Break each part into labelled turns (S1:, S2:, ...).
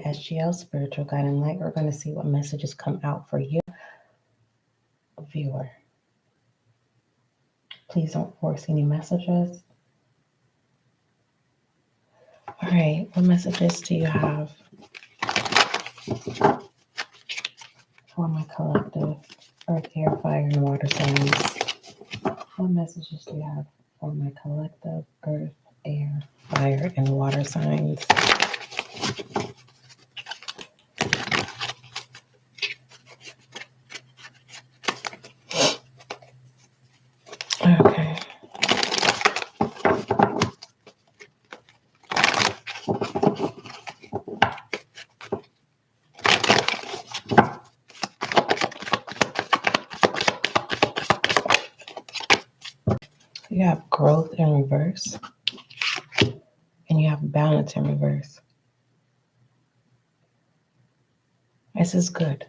S1: SGL Spiritual Guiding Light. We're going to see what messages come out for you, viewer. Please don't force any messages. All right, what messages do you have for my collective earth, air, fire, and water signs? What messages do you have for my collective earth, air, fire, and water signs? Okay. You have growth in reverse, and you have balance in reverse. This is good.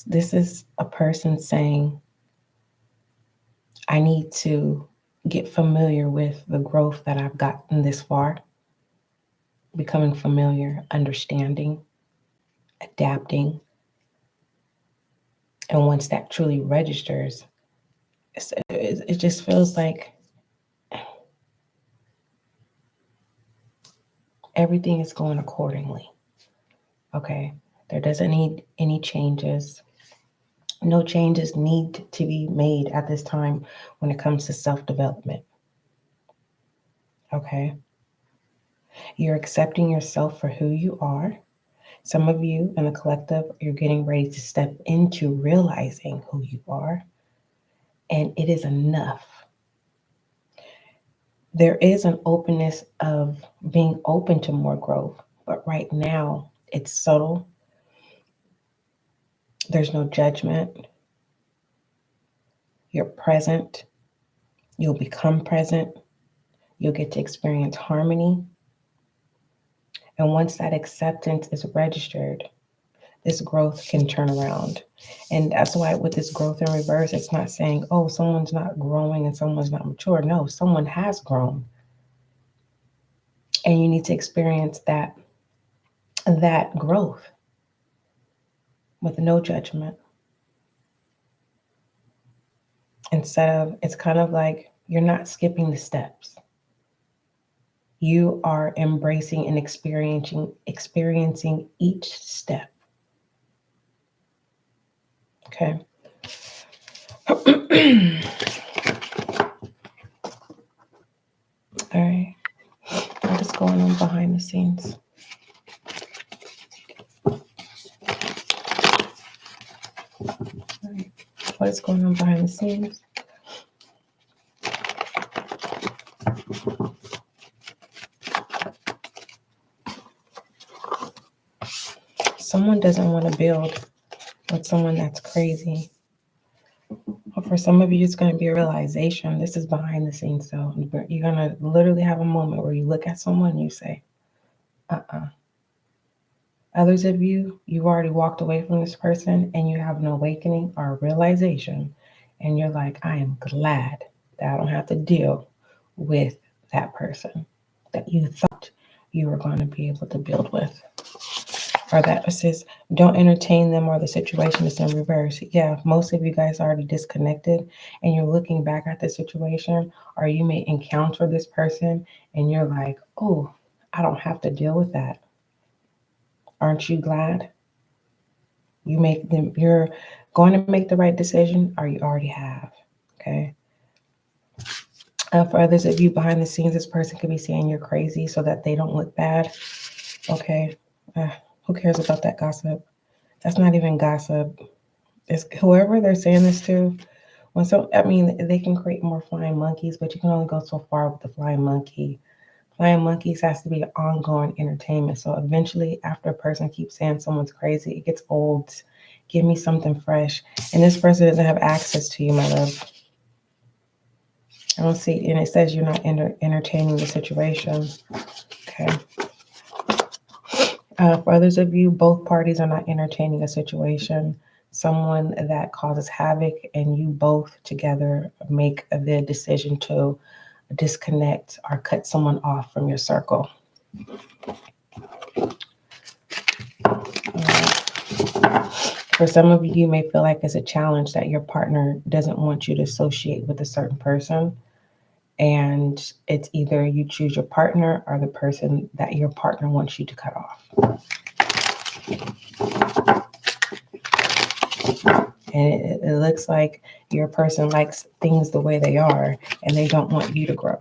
S1: This is a person saying, I need to get familiar with the growth that I've gotten this far, becoming familiar, understanding, adapting. And once that truly registers, it just feels like everything is going accordingly. Okay, there doesn't need any changes. No changes need to be made at this time when it comes to self-development. Okay, you're accepting yourself for who you are. Some of you in the collective, you're getting ready to step into realizing who you are, and it is enough. There is an openness of being open to more growth, but right now it's subtle. There's no judgment. You're present. You'll become present. You'll get to experience harmony. And once that acceptance is registered, this growth can turn around. And that's why with this growth in reverse, it's not saying, oh, someone's not growing and someone's not mature. No, someone has grown. And you need to experience that growth with no judgment. Instead of, it's kind of like you're not skipping the steps. You are embracing and experiencing each step. Okay. All right. What is going on behind the scenes? All right. What is going on behind the scenes? Someone doesn't want to build with someone that's crazy. But for some of you, it's going to be a realization. This is behind the scenes. So you're going to literally have a moment where you look at someone and you say, Others of you, you've already walked away from this person and you have an awakening or a realization. And you're like, I am glad that I don't have to deal with that person that you thought you were going to be able to build with. Or that says, don't entertain them, or the situation is in reverse. Yeah, most of you guys are already disconnected and you're looking back at the situation, or you may encounter this person and you're like, oh, I don't have to deal with that. Aren't you glad? You're going to make the right decision, or you already have. Okay. For others of you behind the scenes, this person could be saying you're crazy so that they don't look bad. Okay. Who cares about that gossip? That's not even gossip. It's whoever they're saying this to. They can create more flying monkeys, but you can only go so far with the flying monkey. Flying monkeys has to be ongoing entertainment. So eventually, after a person keeps saying someone's crazy, it gets old. Give me something fresh. And this person doesn't have access to you, my love. I don't see, and it says you're not entertaining the situation. Okay. For others of you, both parties are not entertaining a situation. Someone that causes havoc, and you both together make the decision to disconnect or cut someone off from your circle. For some of you, you may feel like it's a challenge that your partner doesn't want you to associate with a certain person. And it's either you choose your partner or the person that your partner wants you to cut off. And it looks like your person likes things the way they are and they don't want you to grow.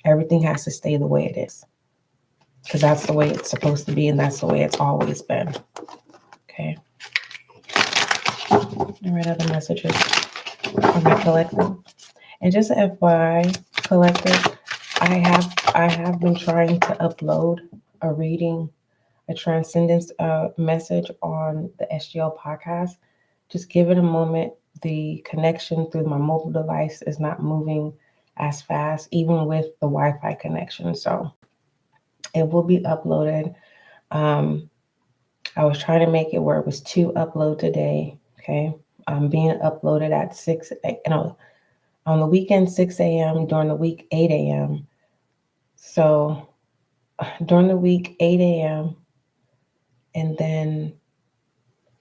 S1: Everything has to stay the way it is because that's the way it's supposed to be and that's the way it's always been. Okay. All right, other messages from my collective. And just FYI, collective, I have been trying to upload a reading, a transcendence message on the SGL podcast. Just give it a moment. The connection through my mobile device is not moving as fast, even with the Wi-Fi connection. So it will be uploaded. I was trying to make it where it was 2 upload today. Okay. Being uploaded at 6, on the weekend, 6 a.m., during the week, 8 a.m. So during the week, 8 a.m., and then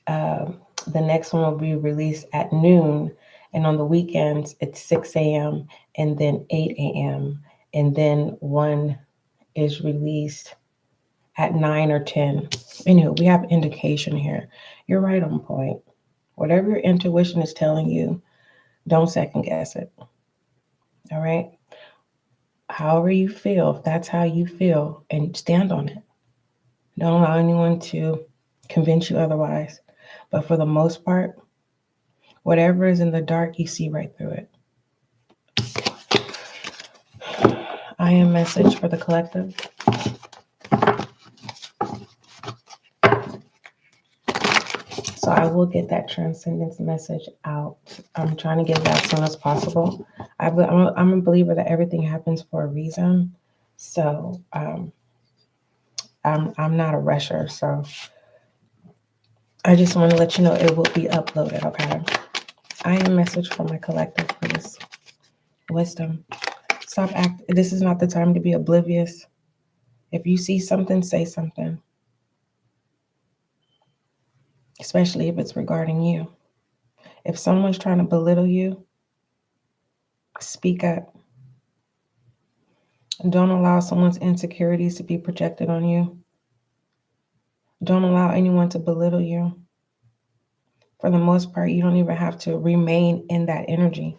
S1: the next one will be released at noon. And on the weekends, it's 6 a.m. and then 8 a.m. And then one is released at 9 or 10. Anyway, we have indication here. You're right on point. Whatever your intuition is telling you, don't second guess it. All right? However you feel, if that's how you feel, and stand on it. Don't allow anyone to convince you otherwise. But for the most part, whatever is in the dark, you see right through it. I am message for the collective. So I will get that transcendence message out. I'm trying to get it as soon as possible. I'm a believer that everything happens for a reason. So I'm not a rusher. So I just want to let you know it will be uploaded. Okay. I am message for my collective for this wisdom. Stop act. This is not the time to be oblivious. If you see something, say something. Especially if it's regarding you. If someone's trying to belittle you, speak up. Don't allow someone's insecurities to be projected on you. Don't allow anyone to belittle you. For the most part, you don't even have to remain in that energy.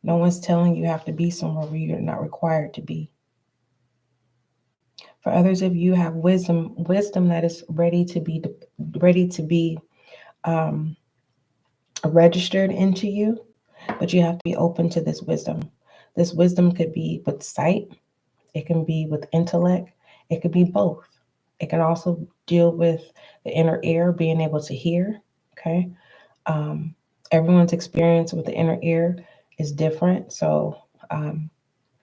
S1: No one's telling you have to be somewhere where you're not required to be. For others of you have wisdom that is ready to be registered into you, but you have to be open to this wisdom. This wisdom could be with sight. It can be with intellect. It could be both. It can also deal with the inner ear, being able to hear. Okay. Everyone's experience with the inner ear is different. So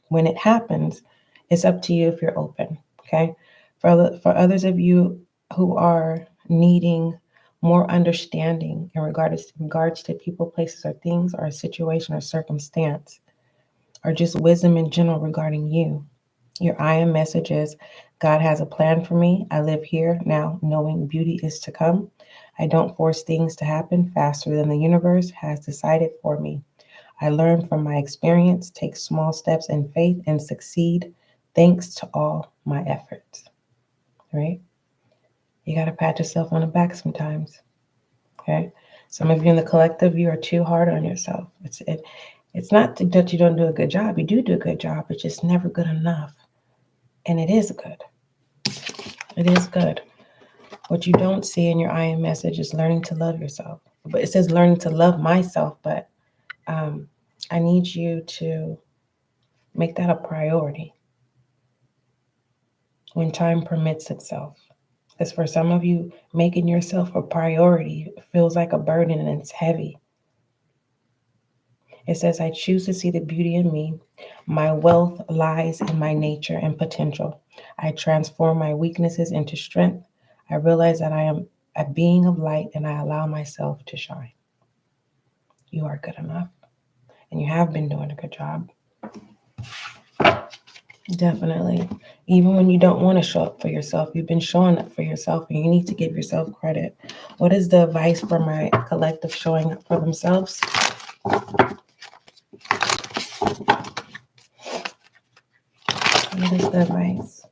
S1: when it happens, it's up to you if you're open. Okay. For others of you who are needing more understanding in regards to people, places, or things, or a situation or circumstance, or just wisdom in general regarding you, your I am message is, God has a plan for me. I live here now knowing beauty is to come. I don't force things to happen faster than the universe has decided for me. I learn from my experience, take small steps in faith, and succeed thanks to all my efforts. Right? You got to pat yourself on the back sometimes. Okay? Some of you in the collective, you are too hard on yourself. It's not that you don't do a good job. You do a good job. It's just never good enough. And it is good. It is good. What you don't see in your I am message is learning to love yourself. But it says learning to love myself, but I need you to make that a priority when time permits itself. Because for some of you, making yourself a priority feels like a burden and it's heavy. It says, I choose to see the beauty in me. My wealth lies in my nature and potential. I transform my weaknesses into strength. I realize that I am a being of light and I allow myself to shine. You are good enough. And you have been doing a good job. Definitely. Even when you don't want to show up for yourself, you've been showing up for yourself and you need to give yourself credit. What is the advice for my collective showing up for themselves? What is the advice?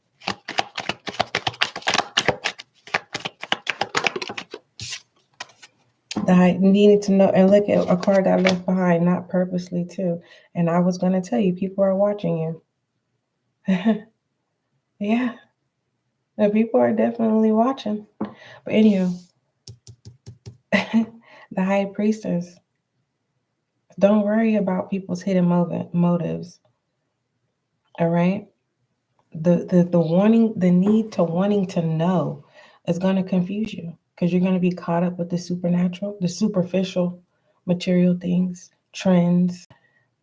S1: That I needed to know, and look at a card got left behind, not purposely too. And I was going to tell you, people are watching you. Yeah, the people are definitely watching. But anyway, the High Priestess. Don't worry about people's hidden motives. All right. The need to wanting to know is going to confuse you because you're going to be caught up with the supernatural, the superficial material things, trends,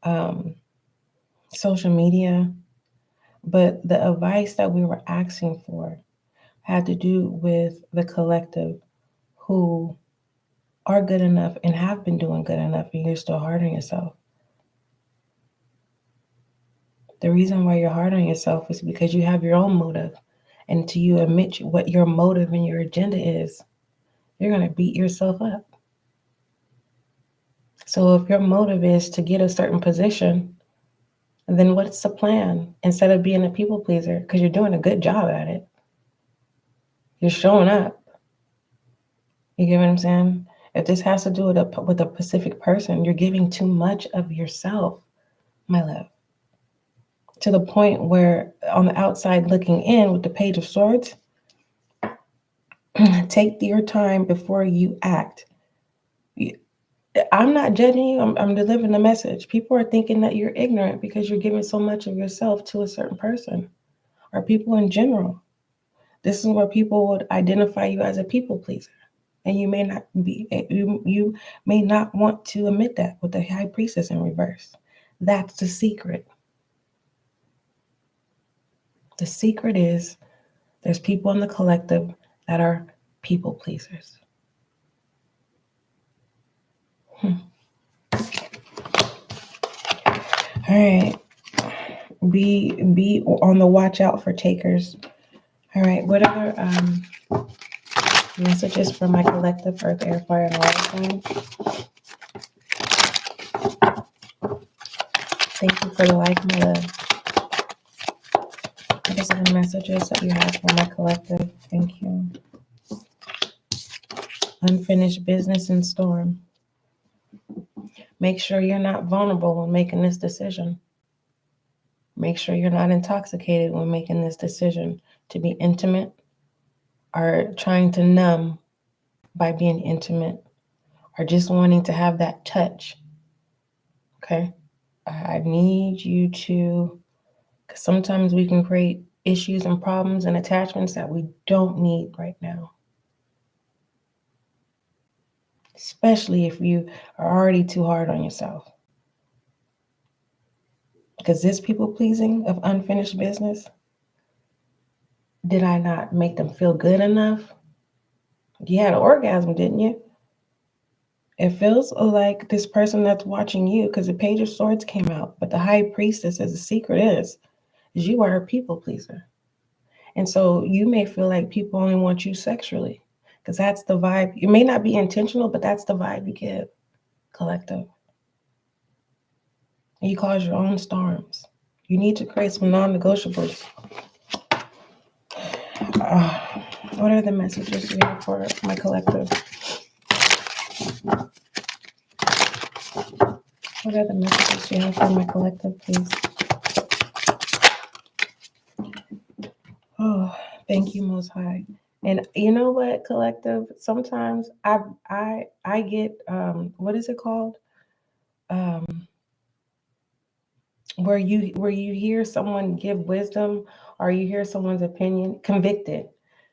S1: um, social media. But the advice that we were asking for had to do with the collective who are good enough and have been doing good enough, and you're still hard on yourself. The reason why you're hard on yourself is because you have your own motive. And until you admit what your motive and your agenda is, you're going to beat yourself up. So if your motive is to get a certain position, then what's the plan? Instead of being a people pleaser, because you're doing a good job at it, you're showing up. You get what I'm saying? If this has to do with a specific person, you're giving too much of yourself, my love, to the point where on the outside looking in with the Page of Swords, take your time before you act. I'm not judging you. I'm delivering a message. People are thinking that you're ignorant because you're giving so much of yourself to a certain person or people in general. This is where people would identify you as a people pleaser. And you may not be, you may not want to admit that with the High Priestess in reverse. That's the secret. The secret is there's people in the collective that are people pleasers. All right. Be on the watch out for takers. All right. What other messages for my collective Earth, Air, Fire, and Water sign? Thank you for the life, my love. What are the messages that you have for my collective? Thank you. Unfinished business and storm. Make sure you're not vulnerable when making this decision. Make sure you're not intoxicated when making this decision to be intimate or trying to numb by being intimate or just wanting to have that touch. Okay? I need you to, because sometimes we can create issues and problems and attachments that we don't need right now. Especially if you are already too hard on yourself. Because this people pleasing of unfinished business, did I not make them feel good enough? You had an orgasm, didn't you? It feels like this person that's watching you, because the Page of Swords came out, but the High Priestess, as the secret is you are a people pleaser. And so you may feel like people only want you sexually, because that's the vibe. You may not be intentional, but that's the vibe you give, collective. And you cause your own storms. You need to create some non-negotiables. What are the messages you have for my collective? What are the messages you have for my collective, please? Oh, thank you, Most High. And you know what, collective? Sometimes I get what is it called? Where you hear someone give wisdom or you hear someone's opinion, convicted.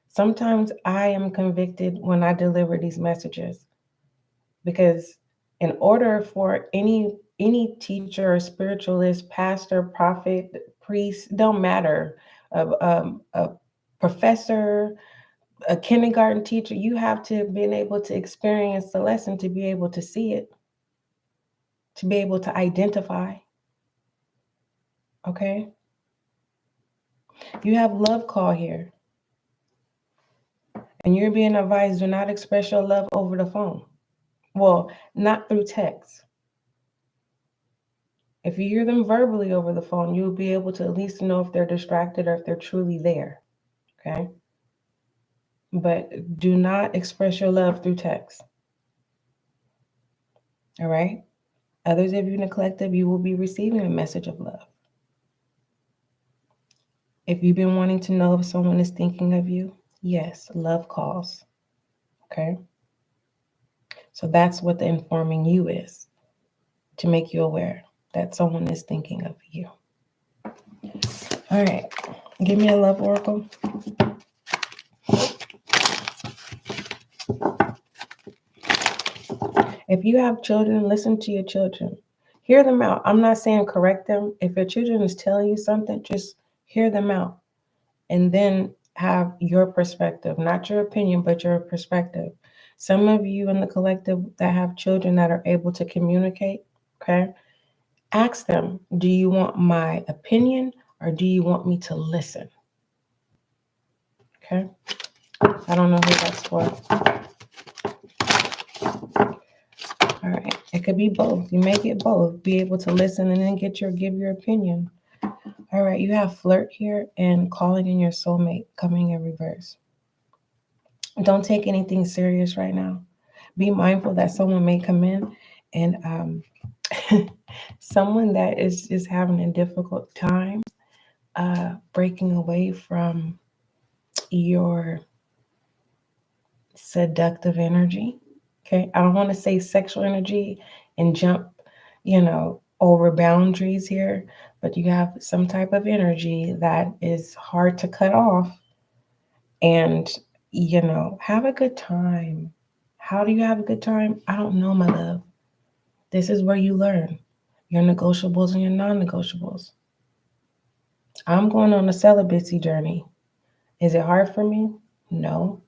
S1: Sometimes I am convicted when I deliver these messages because in order for any teacher or spiritualist, pastor, prophet, priest, don't matter, a professor, a kindergarten teacher, you have to have been able to experience the lesson to be able to see it, to be able to identify. Okay? You have love call here. And you're being advised, do not express your love over the phone. Well, not through text. If you hear them verbally over the phone, you'll be able to at least know if they're distracted or if they're truly there. Okay? But do not express your love through text. All right? Others of you in the collective, you will be receiving a message of love. If you've been wanting to know if someone is thinking of you, yes, love calls. Okay? So that's what the informing you is, to make you aware that someone is thinking of you. All right. Give me a love oracle. If you have children, listen to your children. Hear them out. I'm not saying correct them. If your children is telling you something, just hear them out. And then have your perspective, not your opinion, but your perspective. Some of you in the collective that have children that are able to communicate, okay? Ask them, do you want my opinion or do you want me to listen? Okay? I don't know who that's for. All right. It could be both. You may get both. Be able to listen and then give your opinion. All right. You have flirt here and calling in your soulmate coming in reverse. Don't take anything serious right now. Be mindful that someone may come in and someone that is just having a difficult time breaking away from your seductive energy. Okay. I don't want to say sexual energy and jump, over boundaries here, but you have some type of energy that is hard to cut off and, have a good time. How do you have a good time? I don't know, my love. This is where you learn your negotiables and your non-negotiables. I'm going on a celibacy journey. Is it hard for me? No.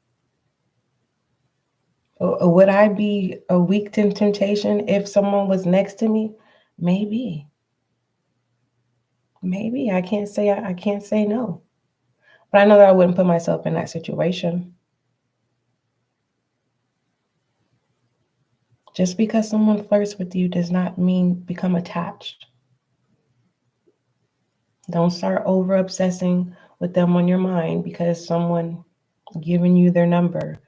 S1: Would I be a weak to temptation if someone was next to me? Maybe. Maybe. I can't say no. But I know that I wouldn't put myself in that situation. Just because someone flirts with you does not mean become attached. Don't start over obsessing with them on your mind because someone giving you their number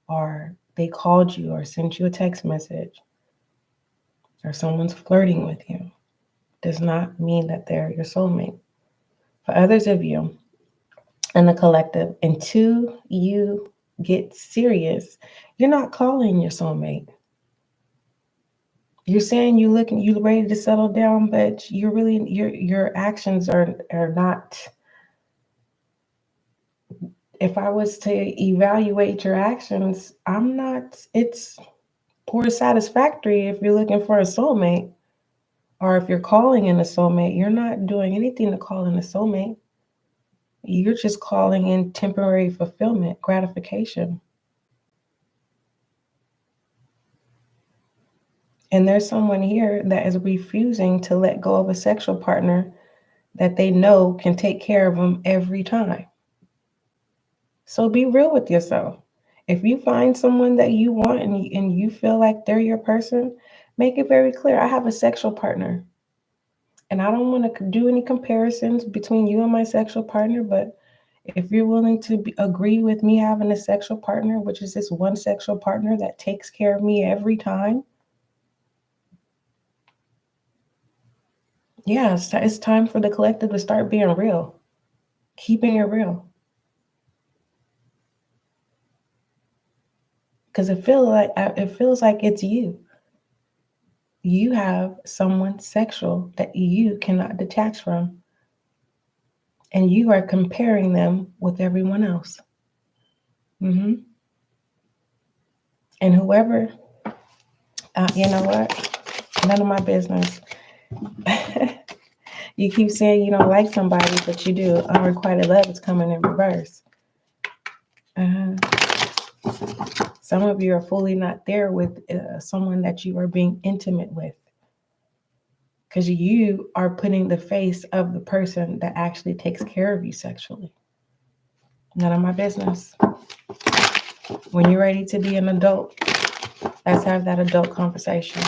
S1: or they called you or sent you a text message or someone's flirting with you does not mean that they're your soulmate. For others of you in the collective, until you get serious, you're not calling your soulmate. You're saying you're ready to settle down, but your actions are not. If I was to evaluate your actions, it's poor satisfactory if you're looking for a soulmate. Or if you're calling in a soulmate, you're not doing anything to call in a soulmate. You're just calling in temporary fulfillment, gratification. And there's someone here that is refusing to let go of a sexual partner that they know can take care of them every time. So be real with yourself. If you find someone that you want and you feel like they're your person, make it very clear. I have a sexual partner. And I don't want to do any comparisons between you and my sexual partner, but if you're willing to agree with me having a sexual partner, which is this one sexual partner that takes care of me every time, yeah, it's time for the collective to start being real, keeping it real. Because it feels like it's you. You have someone sexual that you cannot detach from, and you are comparing them with everyone else. And whoever, you know what? None of my business. You keep saying you don't like somebody, but you do. Unrequited love is coming in reverse. Some of you are fully not there with someone that you are being intimate with. because you are putting the face of the person that actually takes care of you sexually. None of my business. When you're ready to be an adult, let's have that adult conversation.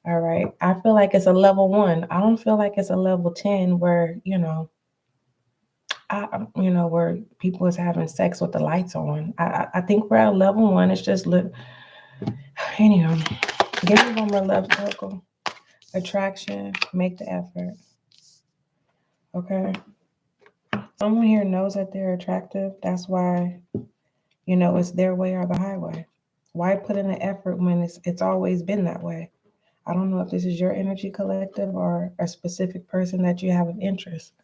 S1: All right. I feel like it's a level 1. I don't feel like it's a level 10 where, where people is having sex with the lights on. I think we're at level 1. It's just anyhow. Give me one more love circle. Attraction, make the effort. Okay. Someone here knows that they're attractive. That's why, it's their way or the highway. Why put in the effort when it's always been that way? I don't know if this is your energy collective or a specific person that you have of interest.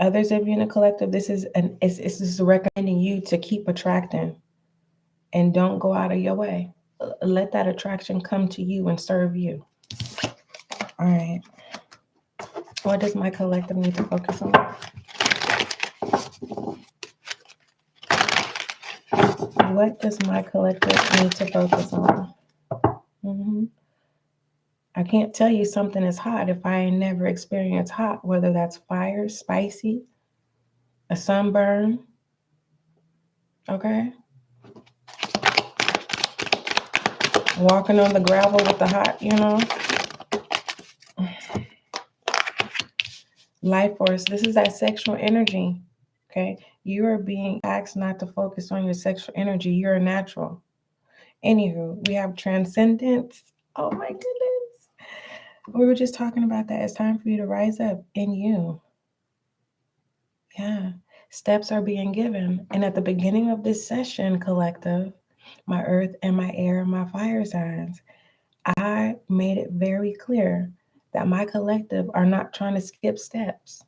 S1: Others of you in the collective, this is recommending you to keep attracting and don't go out of your way. Let that attraction come to you and serve you. All right. What does my collective need to focus on? What does my collective need to focus on? I can't tell you something is hot if I ain't never experienced hot, whether that's fire, spicy, a sunburn. Okay? Walking on the gravel with the hot, Life force, this is that sexual energy. Okay? You are being asked not to focus on your sexual energy. You're a natural. Anywho, we have transcendence. Oh my goodness. We were just talking about that. It's time for you to rise up in you. Yeah. Steps are being given. And at the beginning of this session, collective, my earth and my air and my fire signs, I made it very clear that my collective are not trying to skip steps.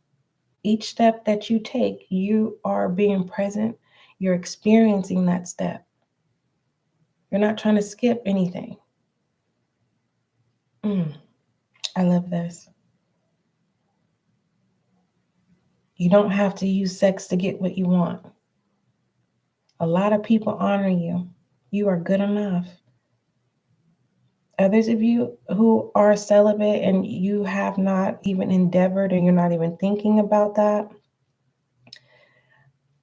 S1: Each step that you take, you are being present. You're experiencing that step. You're not trying to skip anything. I love this. You don't have to use sex to get what you want. A lot of people honor you. You are good enough. Others of you who are celibate and you have not even endeavored and you're not even thinking about that,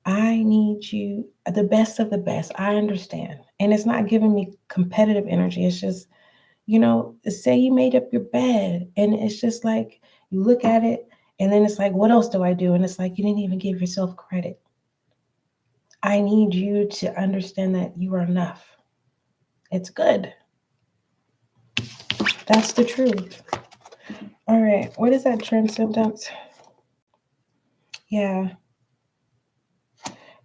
S1: I need you, the best of the best. I understand. And it's not giving me competitive energy. It's just, say you made up your bed and it's just like you look at it and then it's like, what else do I do? And it's like you didn't even give yourself credit. I need you to understand that you are enough. It's good. That's the truth. All right. What is that transcendence? Yeah.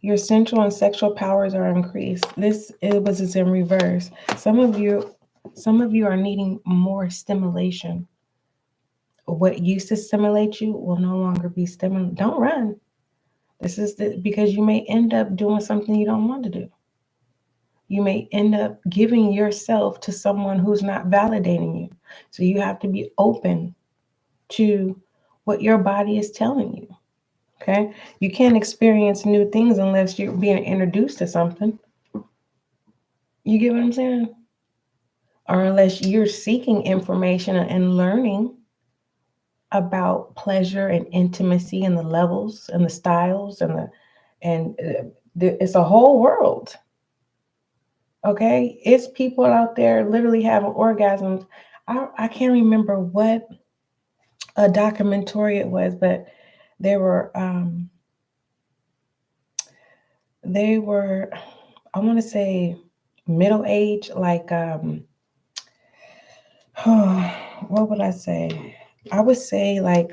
S1: Your sensual and sexual powers are increased. This is in reverse. Some of you are needing more stimulation. What used to stimulate you will no longer be stimulated. Don't run. This is because you may end up doing something you don't want to do. You may end up giving yourself to someone who's not validating you. So you have to be open to what your body is telling you. Okay? You can't experience new things unless you're being introduced to something. You get what I'm saying? Or unless you're seeking information and learning about pleasure and intimacy and the levels and the styles it's a whole world. Okay? It's people out there literally having orgasms. I can't remember what a documentary it was, but they were I want to say middle age, like what would I say? I would say like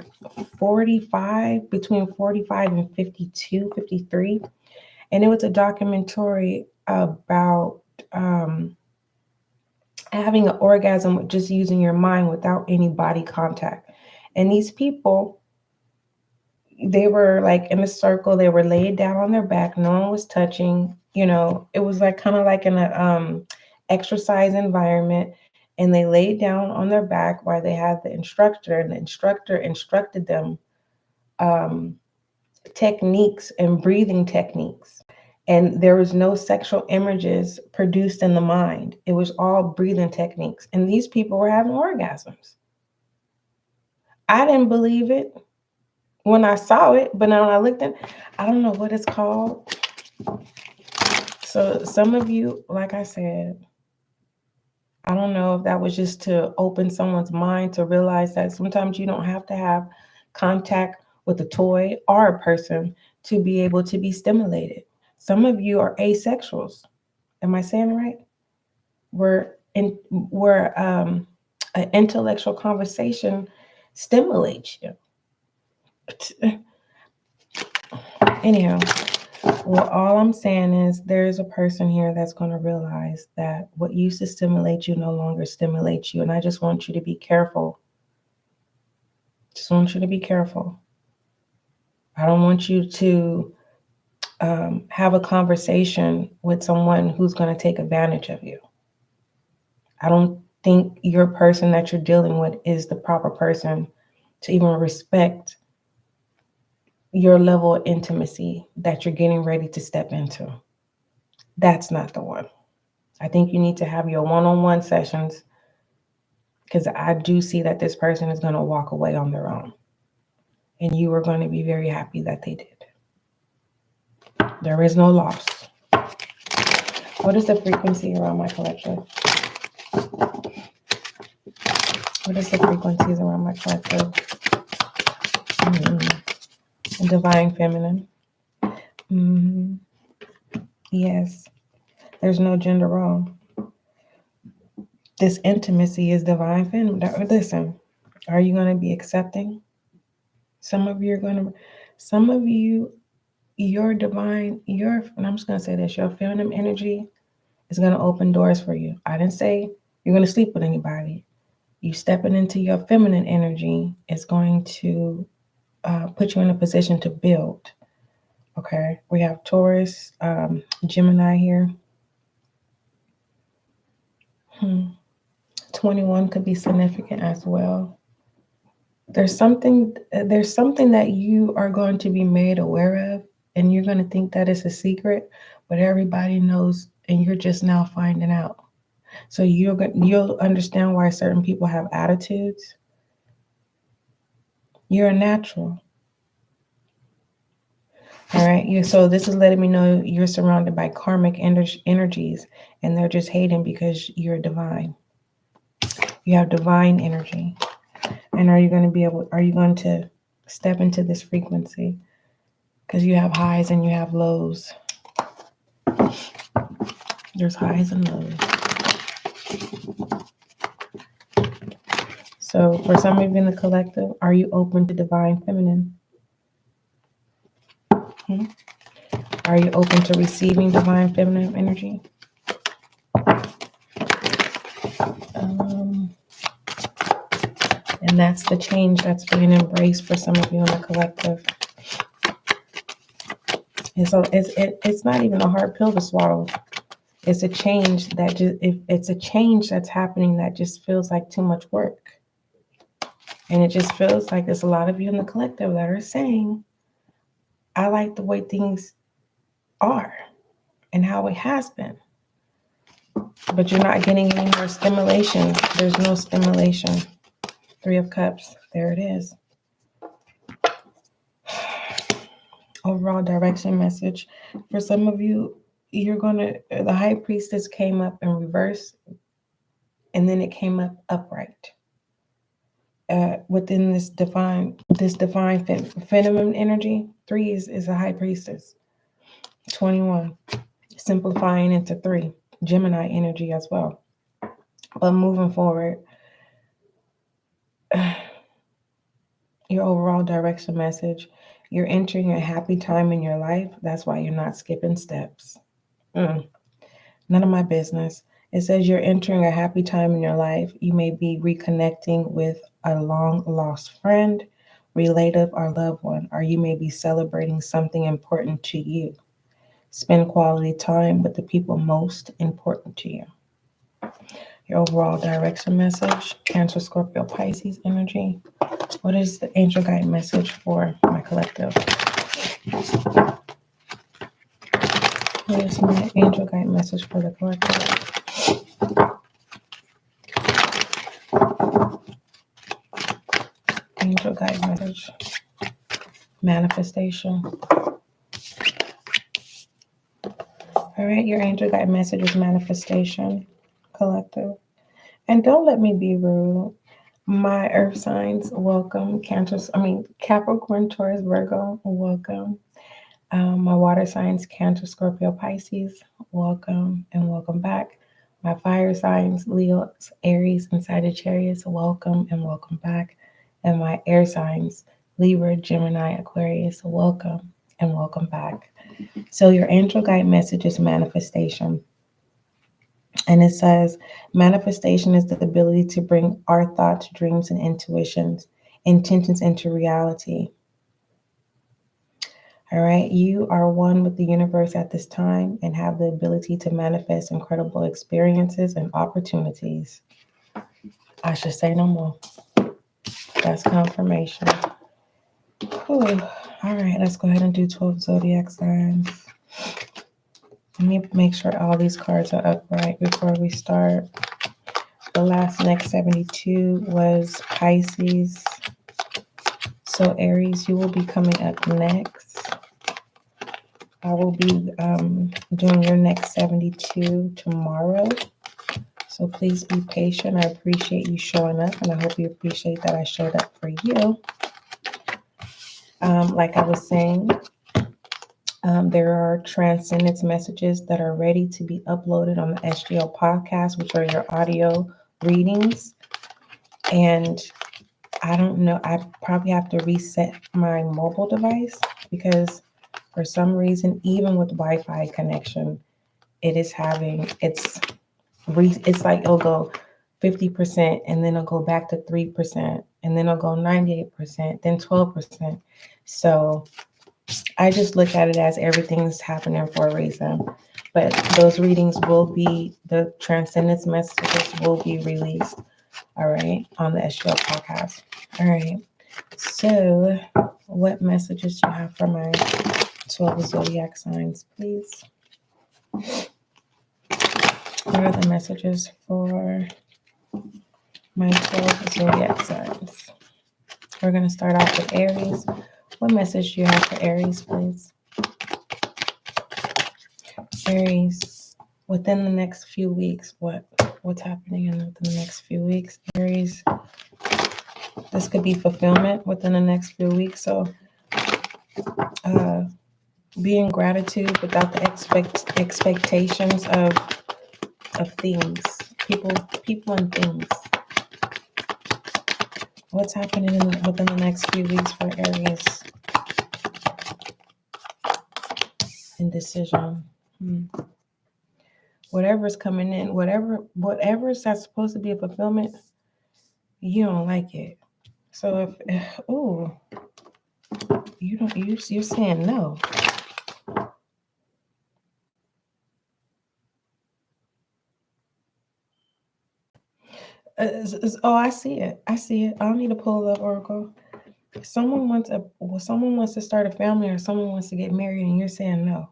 S1: 45, between 45 and 52, 53. And it was a documentary about having an orgasm with just using your mind without any body contact. And these people, they were like in a circle, they were laid down on their back, no one was touching, it was like kind of like in a exercise environment, and they laid down on their back while they had the instructor, and the instructor instructed them techniques and breathing techniques. And there was no sexual images produced in the mind. It was all breathing techniques. And these people were having orgasms. I didn't believe it when I saw it, but now when I looked at it, I don't know what it's called. So some of you, like I said, I don't know if that was just to open someone's mind to realize that sometimes you don't have to have contact with a toy or a person to be able to be stimulated. Some of you are asexuals. Am I saying it right? Where an intellectual conversation stimulates you. Anyhow, well, all I'm saying is there's a person here that's going to realize that what used to stimulate you no longer stimulates you. And I just want you to be careful. Just want you to be careful. I don't want you to have a conversation with someone who's going to take advantage of you. I don't think your person that you're dealing with is the proper person to even respect your level of intimacy that you're getting ready to step into. That's not the one. I think you need to have your one-on-one sessions, because I do see that this person is going to walk away on their own. And you are going to be very happy that they did. There is no loss. What is the frequency around my collective? What is the frequencies around my collective? Divine feminine. Yes. There's no gender role. This intimacy is divine feminine. Listen, are you going to be accepting? Some of you, your divine, and I'm just going to say this, your feminine energy is going to open doors for you. I didn't say you're going to sleep with anybody. You stepping into your feminine energy is going to put you in a position to build. Okay, we have Taurus, Gemini here. 21 could be significant as well. There's something that you are going to be made aware of, and you're going to think that it's a secret, but everybody knows, and you're just now finding out. So you'll understand why certain people have attitudes. You're a natural. All right. So this is letting me know you're surrounded by karmic energies, and they're just hating because you're divine. You have divine energy. And are you going to step into this frequency? Because you have highs and you have lows. There's highs and lows. So for some of you in the collective, are you open to divine feminine? Are you open to receiving divine feminine energy? And that's the change that's being embraced for some of you in the collective. It's not even a hard pill to swallow. It's a change it's a change that's happening that just feels like too much work. And it just feels like there's a lot of you in the collective that are saying, I like the way things are and how it has been. But you're not getting any more stimulation. There's no stimulation. 3 of Cups. There it is. Overall direction message. For some of you, the High Priestess came up in reverse, and then it came up upright. Within this divine feminine energy, 3 is a High Priestess. 21, simplifying into 3, Gemini energy as well. But moving forward, your overall direction message, you're entering a happy time in your life. That's why you're not skipping steps. None of my business. It says you're entering a happy time in your life. You may be reconnecting with a long lost friend, relative, or loved one, or you may be celebrating something important to you. Spend quality time with the people most important to you. Your overall direction message, Cancer, Scorpio, Pisces energy. What is the angel guide message for my collective? What is my angel guide message for the collective? Angel guide message. Manifestation. All right, your angel guide message is manifestation, collective. And don't let me be rude. My earth signs, welcome. Capricorn, Taurus, Virgo, welcome. My water signs, Cancer, Scorpio, Pisces, welcome and welcome back. My fire signs, Leo, Aries, and Sagittarius, welcome and welcome back. And my air signs, Libra, Gemini, Aquarius, welcome and welcome back. So your angel guide message is manifestation. And it says, manifestation is the ability to bring our thoughts, dreams, and intentions into reality. All right, you are one with the universe at this time and have the ability to manifest incredible experiences and opportunities. I should say no more. That's confirmation. Whew. All right, let's go ahead and do 12 zodiac signs. Let me make sure all these cards are upright before we start. The next 72 was Pisces. So Aries, you will be coming up next. I will be doing your next 72 tomorrow. So please be patient. I appreciate you showing up, and I hope you appreciate that I showed up for you. Like I was saying, there are transcendence messages that are ready to be uploaded on the SGL podcast, which are your audio readings. And I don't know, I probably have to reset my mobile device because for some reason, even with Wi-Fi connection, it's like it'll go 50% and then it'll go back to 3% and then it'll go 98%, then 12%. So I just look at it as everything's happening for a reason. But those readings the transcendence messages will be released, all right, on the SGL podcast. All right. So what messages do you have for my 12 zodiac signs, please? What are the messages for my 12 zodiac signs? We're going to start off with Aries. What message do you have for Aries, please? Aries, within the next few weeks, what's happening within the next few weeks? Aries, this could be fulfillment within the next few weeks. So be in gratitude without the expectations of things, people and things. What's happening within the next few weeks for Aries? Indecision. Whatever's coming in, whatever's that's supposed to be a fulfillment, you don't like it. So you're saying no. I see it. I don't need to pull up Oracle. Someone wants to start a family or someone wants to get married and you're saying no.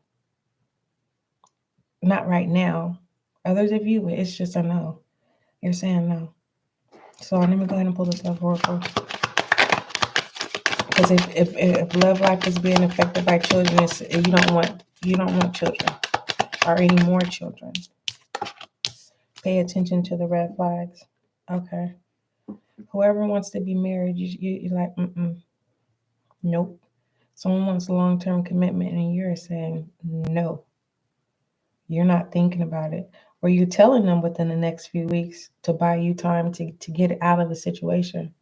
S1: Not right now. Others of you, it's just a no. You're saying no. So let me go ahead and pull this up Oracle. Because if love life is being affected by children, you don't want children or any more children. Pay attention to the red flags. Okay. Whoever wants to be married, you're like, nope. Someone wants a long-term commitment and you're saying no. You're not thinking about it. Or you're telling them within the next few weeks to buy you time to get out of a situation.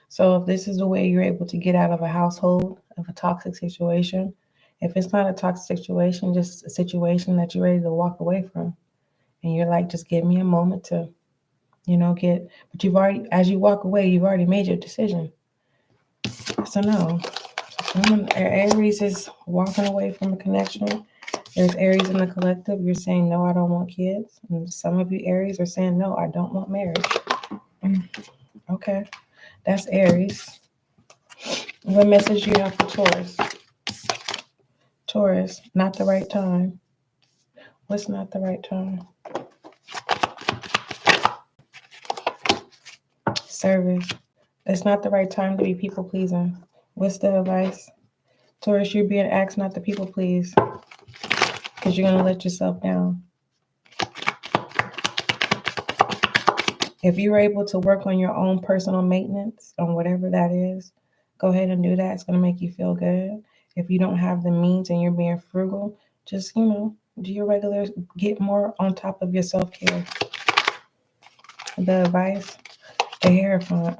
S1: So if this is the way you're able to get out of a household, of a toxic situation, if it's not a toxic situation, just a situation that you're ready to walk away from, and you're like, just give me a moment to, but you've already, as you walk away, you've already made your decision. So no, Aries is walking away from a connection. There's Aries in the collective. You're saying, no, I don't want kids. And some of you Aries are saying, no, I don't want marriage. Okay. That's Aries. What message do you have for Taurus? Taurus, not the right time. What's not the right time? Service. It's not the right time to be people pleasing. What's the advice? Taurus, you're being asked not to people please because you're going to let yourself down. If you're able to work on your own personal maintenance, on whatever that is, go ahead and do that. It's going to make you feel good. If you don't have the means and you're being frugal, just, do your regular, get more on top of your self-care. The advice, the Hierophant.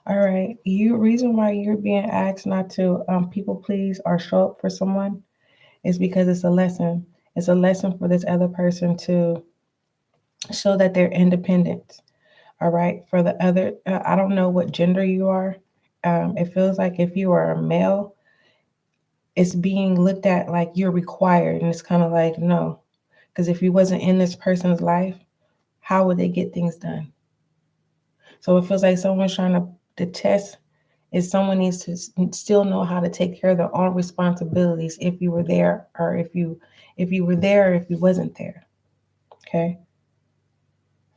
S1: All right. Reason why you're being asked not to people please or show up for someone is because it's a lesson. It's a lesson for this other person to show that they're independent. All right. For the other, I don't know what gender you are. It feels like if you are a male, it's being looked at like you're required. And it's kind of like, no, because if you wasn't in this person's life, how would they get things done? So it feels like someone's trying to, the test is someone needs to still know how to take care of their own responsibilities if you were there, or if you were there, or if you wasn't there. Okay.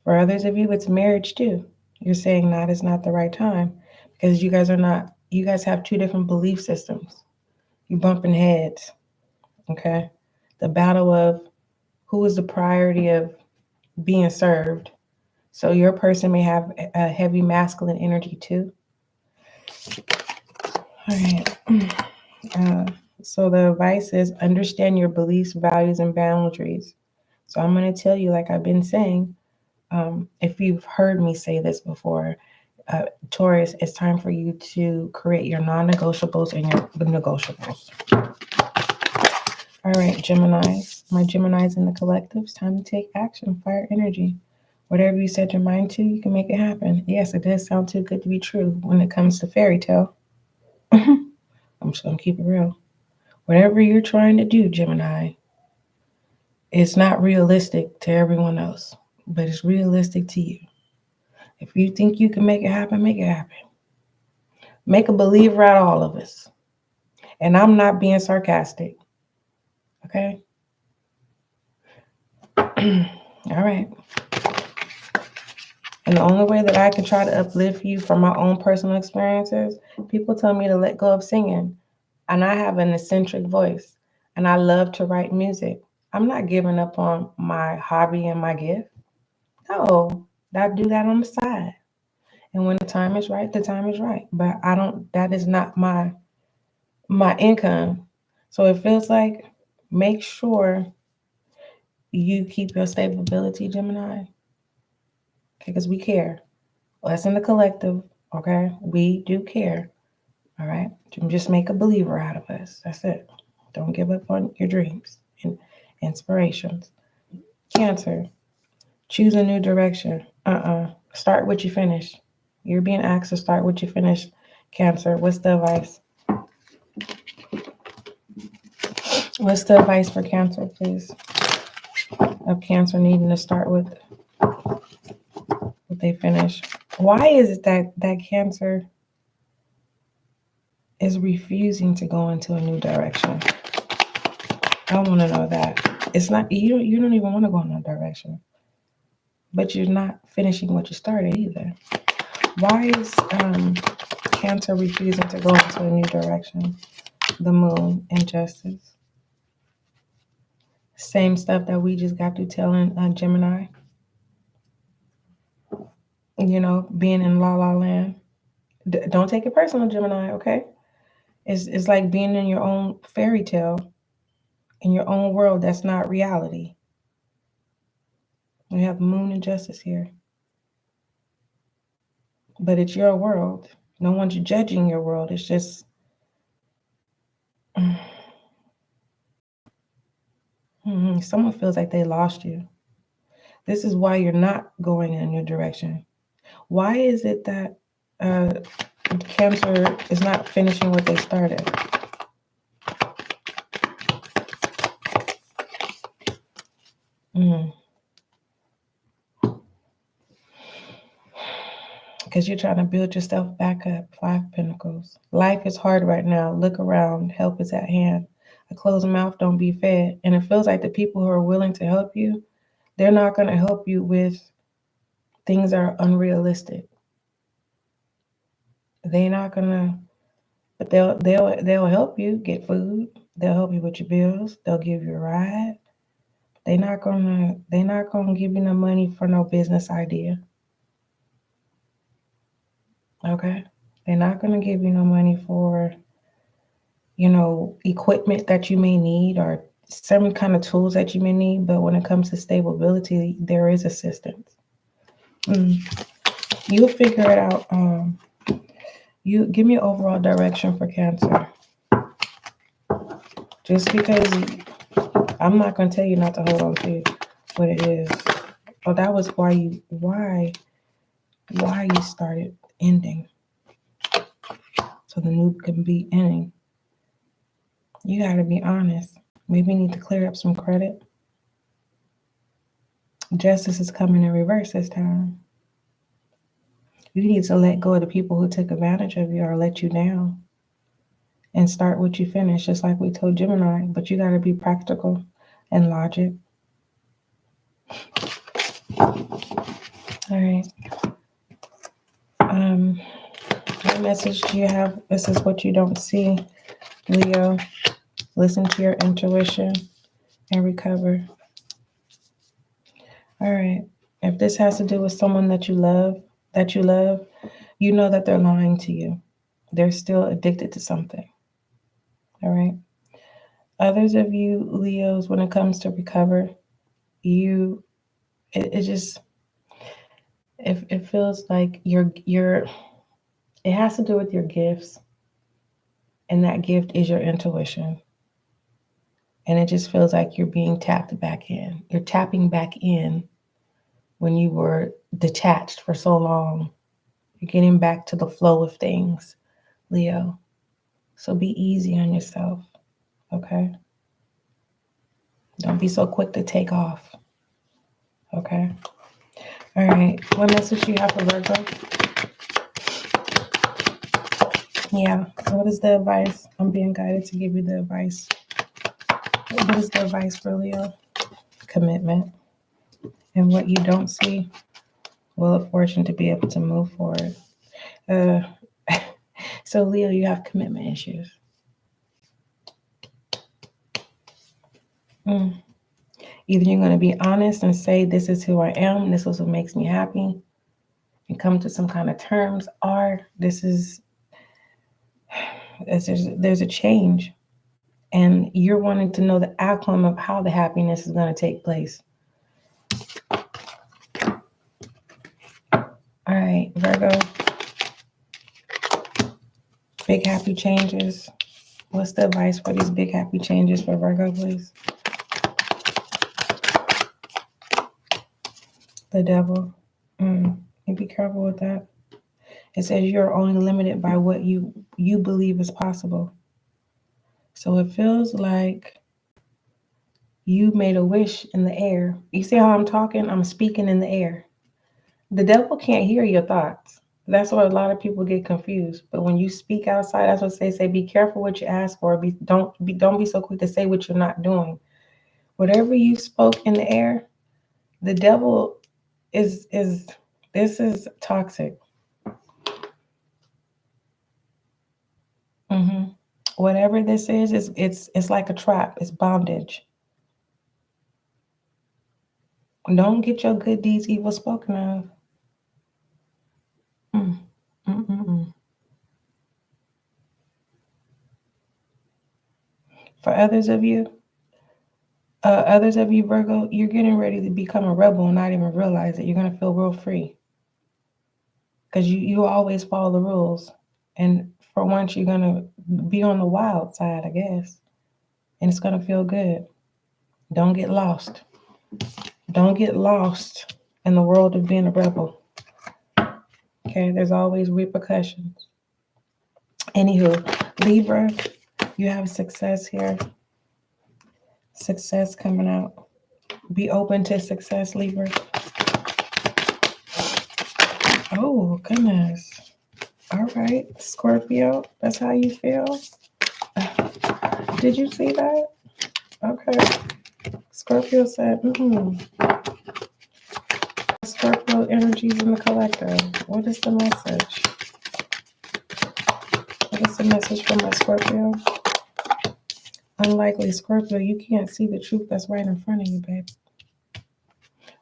S1: For others of you, it's marriage too. You're saying that is not the right time because you guys have two different belief systems. You're bumping heads. Okay. The battle of who is the priority of being served. So your person may have a heavy masculine energy too. All right. So the advice is understand your beliefs, values, and boundaries. So I'm going to tell you, like I've been saying, if you've heard me say this before, Taurus, it's time for you to create your non-negotiables and your negotiables. All right, Geminis. My Geminis in the collective, it's time to take action. Fire energy. Whatever you set your mind to, you can make it happen. Yes, it does sound too good to be true when it comes to fairy tale. I'm just going to keep it real. Whatever you're trying to do, Gemini, it's not realistic to everyone else, but it's realistic to you. If you think you can make it happen, make it happen. Make a believer out of all of us. And I'm not being sarcastic. Okay? All right. And the only way that I can try to uplift you from my own personal experiences, people tell me to let go of singing. And I have an eccentric voice. And I love to write music. I'm not giving up on my hobby and my gift. No, I do that on the side. And when the time is right, the time is right. But that is not my income. So it feels like make sure you keep your stability, Gemini. Okay, because we care. Us in the collective, okay? We do care. All right. Just make a believer out of us. That's it. Don't give up on your dreams and inspirations. Cancer. Choose a new direction. Start what you finish. You're being asked to start what you finish. Cancer. What's the advice? What's the advice for Cancer, please? Of Cancer needing to start with what they finish. Why is it that Cancer is refusing to go into a new direction? I want to know that. It's not you don't even want to go in that direction. But you're not finishing what you started either. Why is Cancer refusing to go into a new direction? The Moon, injustice. Same stuff that we just got through telling Gemini. Being in La La Land. Don't take it personal, Gemini, okay? It's like being in your own fairy tale, in your own world that's not reality. We have Moon injustice here. But it's your world. No one's judging your world. It's just someone feels like they lost you. This is why you're not going in a new direction. Why is it that Cancer is not finishing what they started? Because you're trying to build yourself back up. 5 Pentacles. Life is hard right now. Look around. Help is at hand. A closed mouth don't be fed. And it feels like the people who are willing to help you, they're not going to help you with things that are unrealistic. They're not going to, but they'll help you get food. They'll help you with your bills. They'll give you a ride. They're not gonna give you no money for no business idea. Okay? They're not gonna give you no money for, equipment that you may need or some kind of tools that you may need. But when it comes to stability, there is assistance. You'll figure it out. You give me an overall direction for Cancer. Just because I'm not gonna tell you not to hold on to what it is. Oh, that was why you started ending. So the new can be ending. You gotta be honest. Maybe you need to clear up some credit. Justice is coming in reverse this time. You need to let go of the people who took advantage of you or let you down. And start what you finish, just like we told Gemini. But you gotta be practical and logic. All right. What message do you have? This is what you don't see, Leo. Listen to your intuition and recover. All right. If this has to do with someone that you love, you know that they're lying to you. They're still addicted to something. All right. Others of you, Leos, when it comes to recover, it feels like it has to do with your gifts. And that gift is your intuition. And it just feels like you're being tapped back in. You're tapping back in when you were detached for so long. You're getting back to the flow of things, Leo. So be easy on yourself, okay? Don't be so quick to take off, okay? All right, what message do you have for Virgo? Yeah, what is the advice? I'm being guided to give you the advice. What is the advice for Leo? Commitment. And what you don't see, Wheel of Fortune to be able to move forward. So Leo, you have commitment issues. Either you're going to be honest and say, this is who I am, this is what makes me happy, and come to some kind of terms, or there's a change, and you're wanting to know the outcome of how the happiness is going to take place. All right, Virgo. Big happy changes. What's the advice for these big happy changes for Virgo, please? The Devil. Be careful with that. It says you're only limited by what you believe is possible. So it feels like you made a wish in the air. You see how I'm talking? I'm speaking in the air. The devil can't hear your thoughts. That's why a lot of people get confused. But when you speak outside, that's what they say. Be careful what you ask for. Don't be so quick to say what you're not doing. Whatever you spoke in the air, the devil is this is toxic. Whatever this is, it's like a trap. It's bondage. Don't get your good deeds evil spoken of. For others of you, Virgo, you're getting ready to become a rebel and not even realize it. You're going to feel real free. Because you always follow the rules. And for once, you're going to be on the wild side, I guess. And it's going to feel good. Don't get lost. Don't get lost in the world of being a rebel. Okay, there's always repercussions. Anywho, Libra, you have success here. Success coming out. Be open to success, Libra. Oh, goodness. All right, Scorpio, that's how you feel? Did you see that? Okay. Scorpio said, Scorpio energies in the collective. What is the message? What is the message from my Scorpio? Unlikely Scorpio, you can't see the truth that's right in front of you, babe.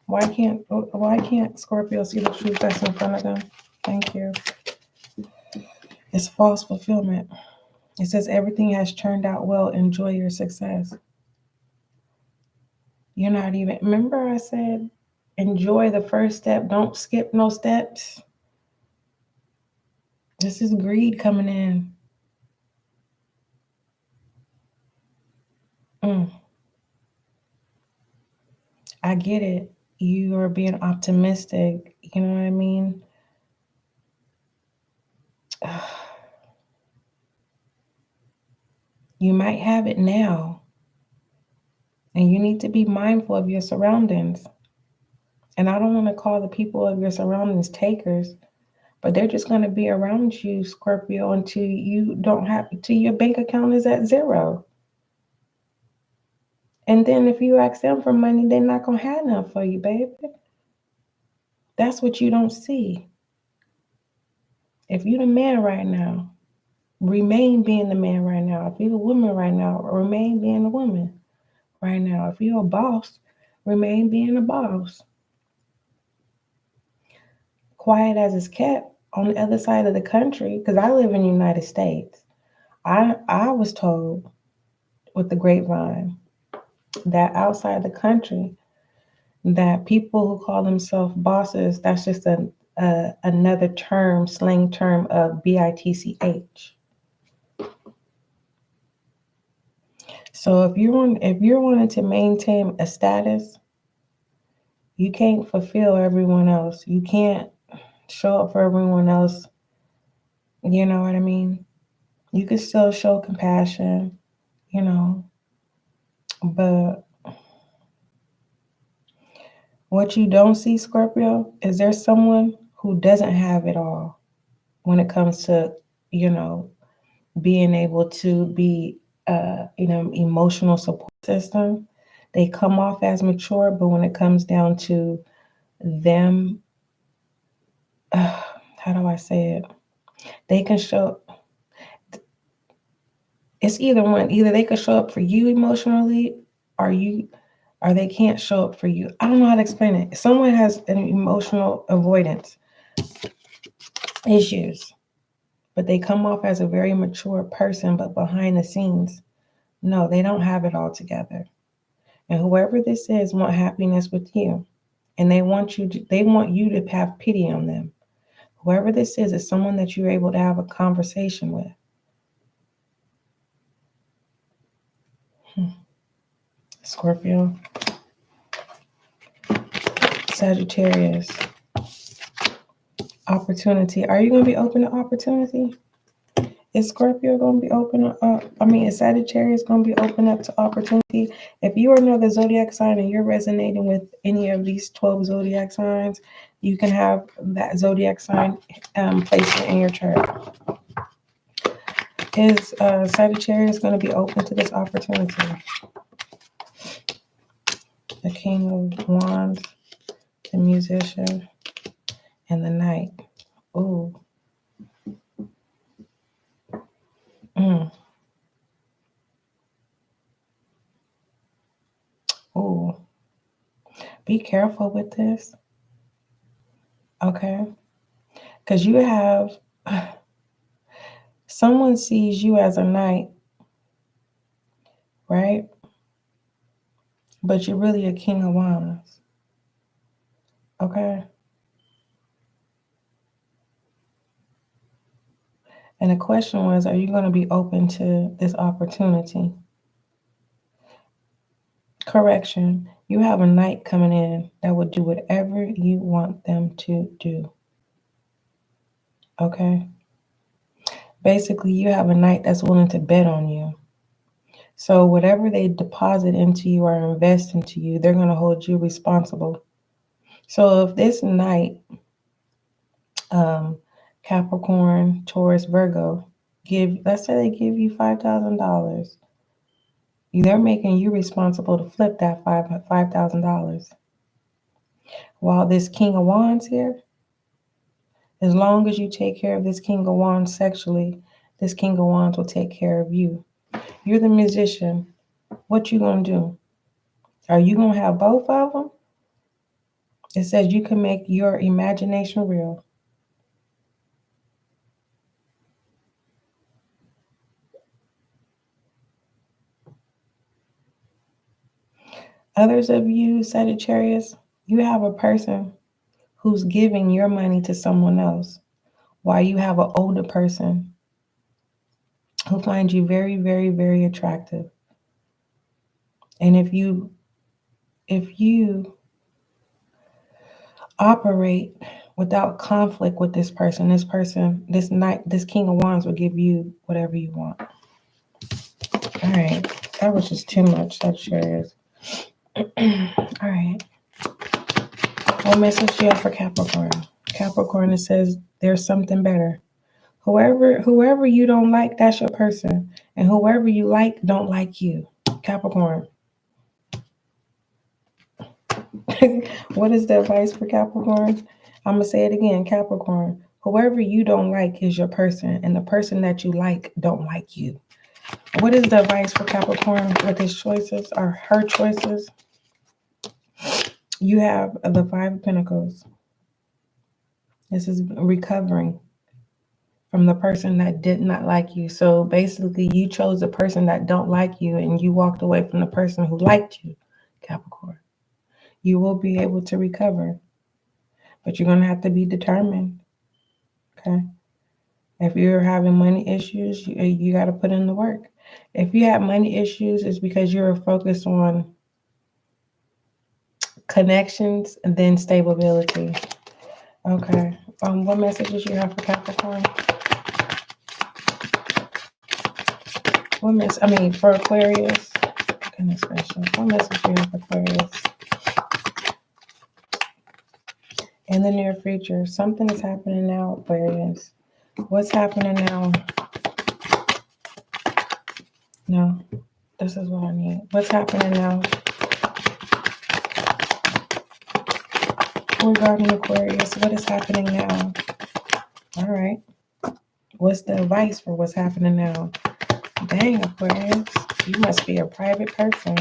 S1: Why can't Scorpio see the truth that's in front of them? Thank you. It's false fulfillment. It says everything has turned out well. Enjoy your success. You're not even, remember I said, enjoy the first step. Don't skip no steps. This is greed coming in. I get it. You are being optimistic. You know what I mean? You might have it now. And you need to be mindful of your surroundings. And I don't want to call the people of your surroundings takers, but they're just going to be around you, Scorpio, until your bank account is at zero. And then if you ask them for money, they're not going to have enough for you, baby. That's what you don't see. If you're the man right now, remain being the man right now. If you're the woman right now, remain being the woman right now. If you're a boss, remain being a boss. Quiet as it's kept on the other side of the country, because I live in the United States. I was told with the grapevine that outside the country, that people who call themselves bosses, that's just another term, slang term of bitch. So if you're wanting to maintain a status, you can't fulfill everyone else. You can't show up for everyone else. You know what I mean? You can still show compassion, but what you don't see, Scorpio, is there's someone who doesn't have it all when it comes to, being able to be, emotional support system. They come off as mature, but when it comes down to them, how do I say it? They can show, it's either one. Either they could show up for you emotionally, or they can't show up for you. I don't know how to explain it. Someone has an emotional avoidance issues, but they come off as a very mature person, but behind the scenes, no, they don't have it all together. And whoever this is want happiness with you, and they want you to have pity on them. Whoever this is someone that you're able to have a conversation with. Scorpio, Sagittarius, opportunity. Are you going to be open to opportunity? Is Scorpio going to be open? Is Sagittarius going to be open up to opportunity? If you are another zodiac sign and you're resonating with any of these 12 zodiac signs, you can have that zodiac sign placement in your chart. Is Sagittarius going to be open to this opportunity? The King of Wands, the Musician, and the Knight. Ooh. Ooh. Be careful with this. Okay? Because you have... someone sees you as a knight, right? But you're really a King of Wands. Okay? And the question was, are you going to be open to this opportunity? Correction. You have a knight coming in that will do whatever you want them to do. Okay? Basically, you have a knight that's willing to bet on you. So whatever they deposit into you or invest into you, they're going to hold you responsible. So if this knight, Capricorn, Taurus, Virgo, let's say they give you $5,000. They're making you responsible to flip that $5,000. While this King of Wands here, as long as you take care of this King of Wands sexually, this King of Wands will take care of you. You're the musician. What you gonna do? Are you gonna have both of them? It says you can make your imagination real. Others of you, Sagittarius, you have a person who's giving your money to someone else, while you have an older person who finds you very, very, very attractive. And if you operate without conflict with this person, this King of Wands will give you whatever you want. All right, that was just too much, Sagittarius. All right. What message do you have for Capricorn? Capricorn, it says there's something better. Whoever you don't like, that's your person. And whoever you like don't like you. Capricorn. What is the advice for Capricorn? I'm going to say it again, Capricorn. Whoever you don't like is your person, and the person that you like don't like you. What is the advice for Capricorn with his choices or her choices? You have the Five of Pentacles. This is recovering from the person that did not like you. So basically, you chose a person that don't like you, and you walked away from the person who liked you, Capricorn. You will be able to recover, but you're going to have to be determined, okay? If you're having money issues, you got to put in the work. If you have money issues, it's because you're focused on connections and then stability. Okay. What messages you have for Capricorn? For Aquarius. Goodness gracious. What message do you have for Aquarius? In the near future, something is happening now, Aquarius. What's happening now? No, this is what I need. What's happening now? Regarding Aquarius, what is happening now? All right. What's the advice for what's happening now? Dang, Aquarius, you must be a private person.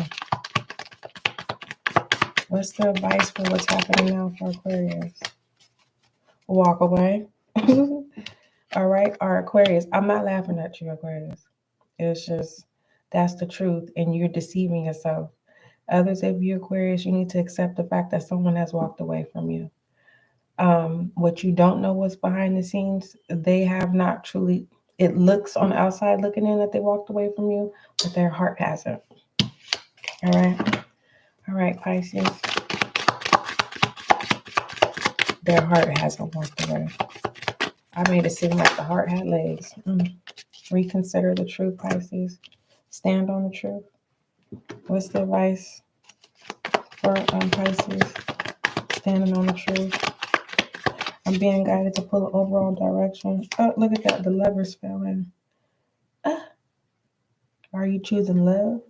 S1: What's the advice for what's happening now for Aquarius? Walk away. All right, or Aquarius, I'm not laughing at you, Aquarius. It's just, that's the truth, and you're deceiving yourself. Others of you, Aquarius, you need to accept the fact that someone has walked away from you. What you don't know what's behind the scenes, they have not truly, it looks on the outside looking in that they walked away from you, but their heart hasn't. All right, Pisces. Their heart hasn't walked away. I made it seem like the heart had legs. Reconsider the truth, Pisces. Stand on the truth. What's the advice for Pisces? Standing on the truth. I'm being guided to pull an overall direction. Oh, look at that. The Lovers fell in. Are you choosing love?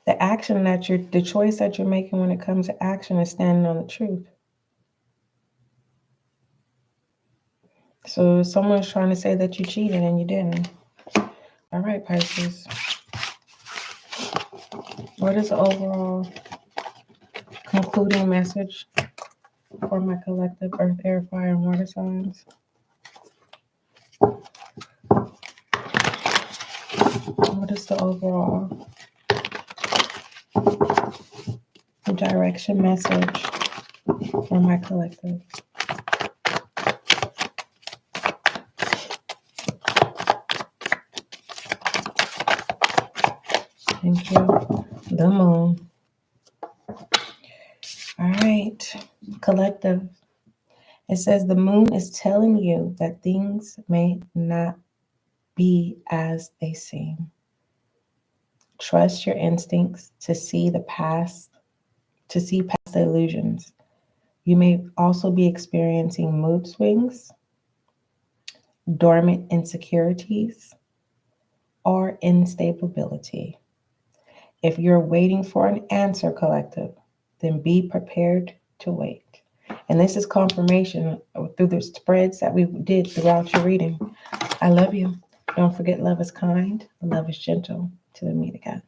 S1: The choice that you're making when it comes to action is standing on the truth. So someone's trying to say that you cheated and you didn't. All right, Pisces. What is the overall concluding message for my collective Earth, Air, Fire, and Water signs? What is the overall direction message for my collective? Thank you. The Moon. All right, collective. It says the Moon is telling you that things may not be as they seem. Trust your instincts to see past the illusions. You may also be experiencing mood swings dormant insecurities, or instability. If you're waiting for an answer, collective, then be prepared to wait. And this is confirmation through the spreads that we did throughout your reading. I love you. Don't forget, love is kind, love is gentle. Till we meet again.